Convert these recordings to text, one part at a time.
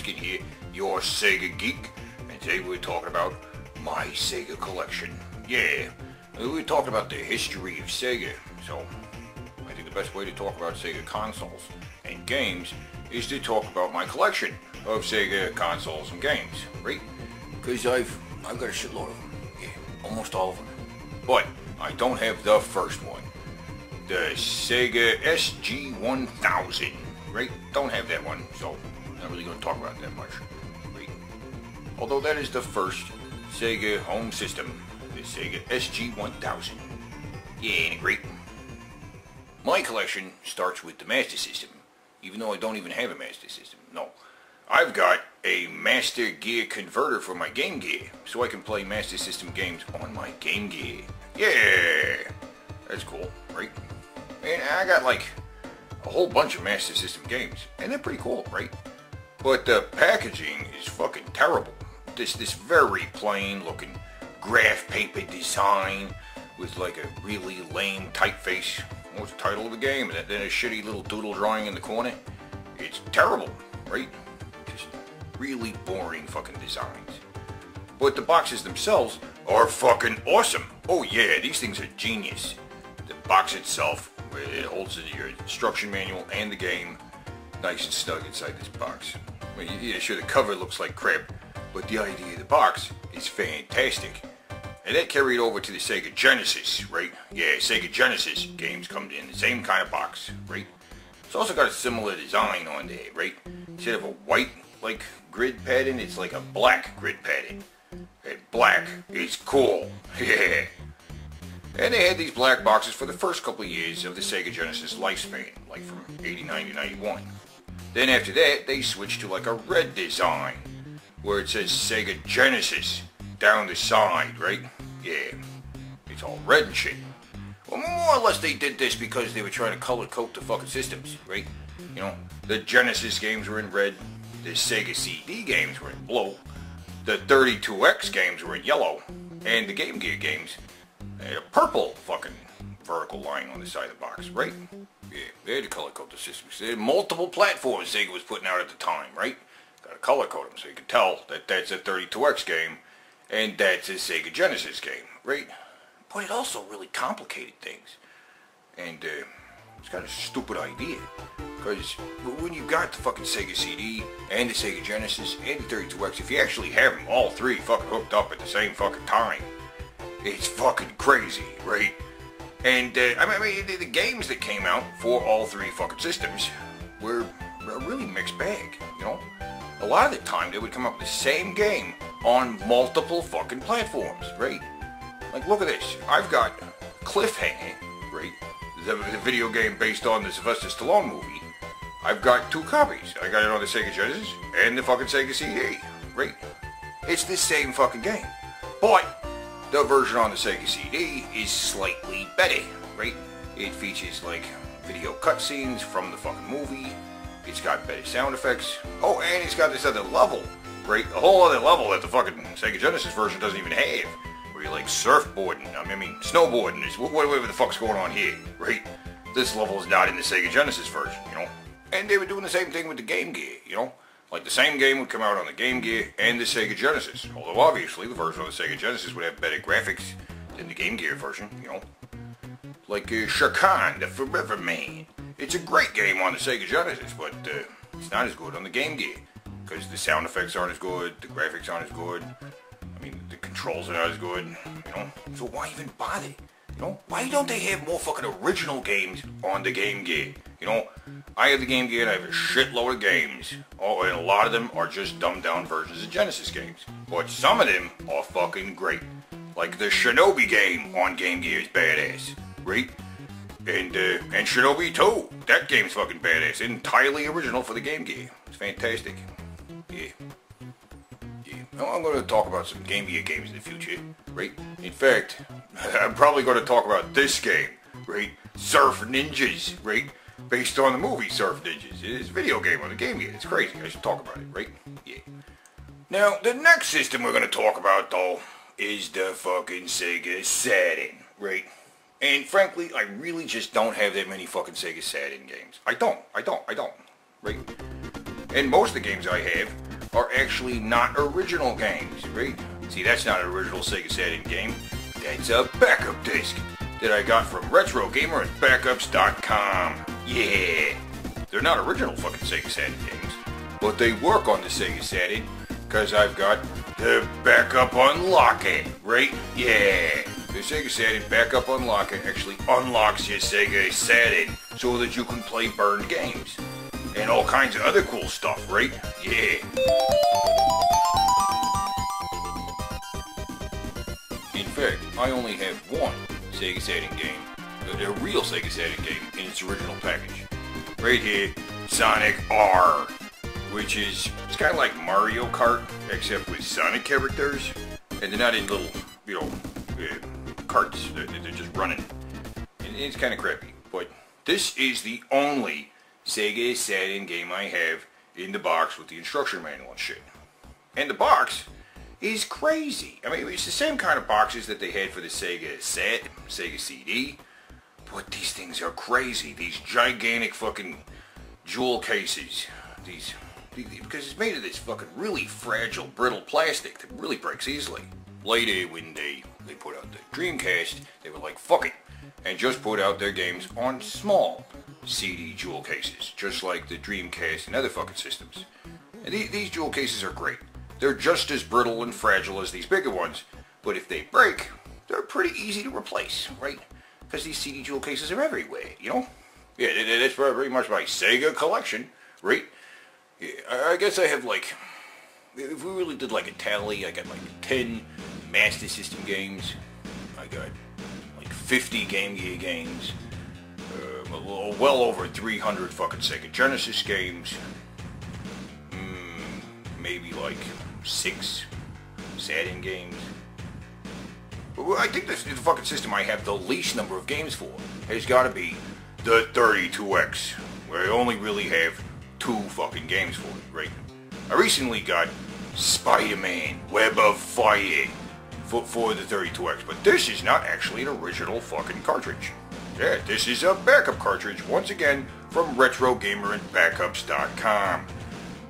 Here, your Sega geek, and today we're talking about my Sega collection. Yeah, we're talking about the history of Sega. So, I think the best way to talk about Sega consoles and games is to talk about my collection of Sega consoles and games, right? Because I've got a shitload of them. Yeah, almost all of them. But I don't have the first one, the Sega SG-1000, right? Don't have that one, so not really going to talk about it that much, right? Although that is the first Sega home system, the Sega SG-1000. Yeah, ain't it great? My collection starts with the Master System, even though I don't even have a Master System. No, I've got a Master Gear converter for my Game Gear, so I can play Master System games on my Game Gear. Yeah, that's cool, right? And I got like a whole bunch of Master System games, and they're pretty cool, right? But the packaging is fucking terrible. This very plain looking graph paper design with like a really lame typeface. What's the title of the game? And then a shitty little doodle drawing in the corner. It's terrible, right? Just really boring fucking designs. But the boxes themselves are fucking awesome. Oh yeah, these things are genius. The box itself, it holds your instruction manual and the game nice and snug inside this box. I mean, yeah, sure, the cover looks like crap, but the idea of the box is fantastic. And that carried over to the Sega Genesis, right? Yeah, Sega Genesis games come in the same kind of box, right? It's also got a similar design on there, right? Instead of a white, like, grid pattern, it's like a black grid pattern. And black is cool, yeah. And they had these black boxes for the first couple of years of the Sega Genesis lifespan, like from 89 to 91. Then after that, they switched to like a red design, where it says Sega Genesis down the side, right? Yeah, it's all red and shit. Well, more or less they did this because they were trying to color code the fucking systems, right? You know, the Genesis games were in red, the Sega CD games were in blue, the 32X games were in yellow, and the Game Gear games had a purple fucking vertical line on the side of the box, right? Yeah, they had to color code the systems. They had multiple platforms Sega was putting out at the time, right? Got to color code them so you can tell that that's a 32X game and that's a Sega Genesis game, right? But it also really complicated things. And it's kind of a stupid idea. Because when you got the fucking Sega CD and the Sega Genesis and the 32X, if you actually have them all three fucking hooked up at the same fucking time, it's fucking crazy, right? And, I mean, the games that came out for all three fucking systems were a really mixed bag, you know? A lot of the time, they would come up with the same game on multiple fucking platforms, right? Like, look at this. I've got Cliffhanger, right? The video game based on the Sylvester Stallone movie. I've got two copies. I got it on the Sega Genesis and the fucking Sega CD, right? It's the same fucking game. But the version on the Sega CD is slightly better, right? It features like video cutscenes from the fucking movie. It's got better sound effects. Oh, and it's got this other level, right? A whole other level that the fucking Sega Genesis version doesn't even have. Where you're like surfboarding, I mean snowboarding, whatever the fuck's going on here, right? This level is not in the Sega Genesis version, you know? And they were doing the same thing with the Game Gear, you know? Like the same game would come out on the Game Gear and the Sega Genesis. Although obviously the version on the Sega Genesis would have better graphics than the Game Gear version, you know. Like Shakan, the Forever Man. It's a great game on the Sega Genesis, but it's not as good on the Game Gear. Because the sound effects aren't as good, the graphics aren't as good. I mean, the controls are not as good, you know. So why even bother? You know, why don't they have more fucking original games on the Game Gear? You know, I have the Game Gear and I have a shitload of games. Oh, and a lot of them are just dumbed down versions of Genesis games. But some of them are fucking great. Like the Shinobi game on Game Gear is badass, right? And Shinobi 2, that game's fucking badass. Entirely original for the Game Gear. It's fantastic. Yeah. Now I'm going to talk about some Game Gear games in the future, right? In fact, I'm probably going to talk about this game, right? Surf Ninjas, right? based on the movie Surf Ninjas. It's a video game on the Game Gear. It's crazy. I should talk about it, right? Yeah. Now, the next system we're going to talk about, though, is the fucking Sega Saturn, right? And frankly, I really just don't have that many fucking Sega Saturn games. I don't, right? And most of the games I have are actually not original games, right? See, that's not an original Sega Saturn game. That's a backup disc that I got from RetroGamer at Backups.com. Yeah! They're not original fucking Sega Saturn games, but they work on the Sega Saturn because I've got the Backup Unlock-It, right? Yeah! The Sega Saturn Backup Unlock-It actually unlocks your Sega Saturn so that you can play burned games. And all kinds of other cool stuff, right? Yeah! In fact, I only have one Sega Saturn game, a real Sega Saturn game in its original package. Right here, Sonic R, which is, it's kind of like Mario Kart, except with Sonic characters, and they're not in little, carts, they're just running. And it's kind of crappy, but this is the only Sega Saturn game I have in the box with the instruction manual and shit. And the box is crazy. I mean, it's the same kind of boxes that they had for the Sega Sega CD, but these things are crazy. These gigantic fucking jewel cases. Because it's made of this fucking really fragile, brittle plastic that really breaks easily. Later, when they put out the Dreamcast, they were like, fuck it, and just put out their games on small CD jewel cases, just like the Dreamcast and other fucking systems. And these jewel cases are great. They're just as brittle and fragile as these bigger ones, but if they break, they're pretty easy to replace, right? Because these CD jewel cases are everywhere, you know? Yeah, that's very much my Sega collection, right? Yeah, I guess I have like, if we really did like a tally, I got like 10 Master System games, I got like 50 Game Gear games, well over 300 fucking Sega Genesis games, maybe like 6 Saturn games. I think the fucking system I have the least number of games for has got to be the 32X, where I only really have 2 fucking games for it, right? I recently got Spider-Man Web of Fire for the 32X, but this is not actually an original fucking cartridge. Yeah, this is a backup cartridge, once again, from RetroGamer and Backups.com.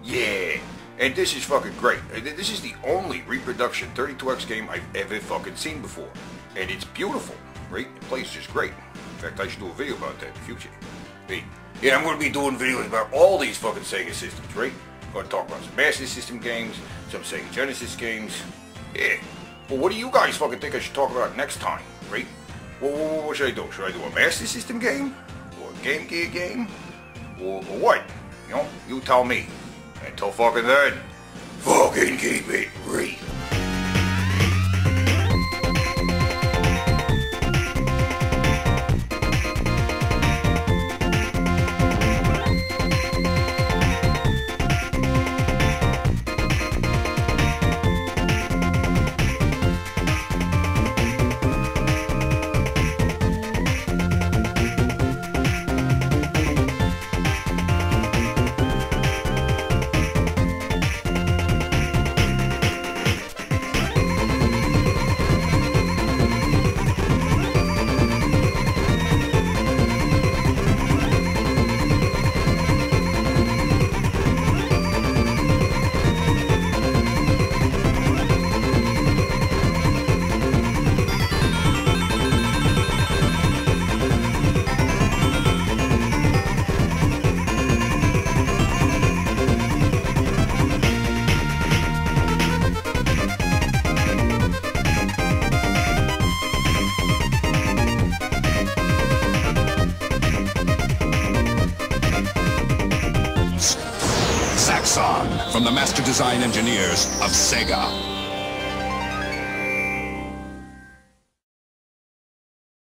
Yeah, and this is fucking great. This is the only reproduction 32X game I've ever fucking seen before. And it's beautiful, right? It plays just great. In fact, I should do a video about that in the future. Hey, yeah, I'm going to be doing videos about all these fucking Sega systems, right? I'm going to talk about some Master System games, some Sega Genesis games. Yeah. Well, what do you guys fucking think I should talk about next time, right? Well, what should I do? Should I do a Master System game? Or a Game Gear game? Or what? You know, you tell me. Until fucking then, fucking keep it real. From the master design engineers of Sega.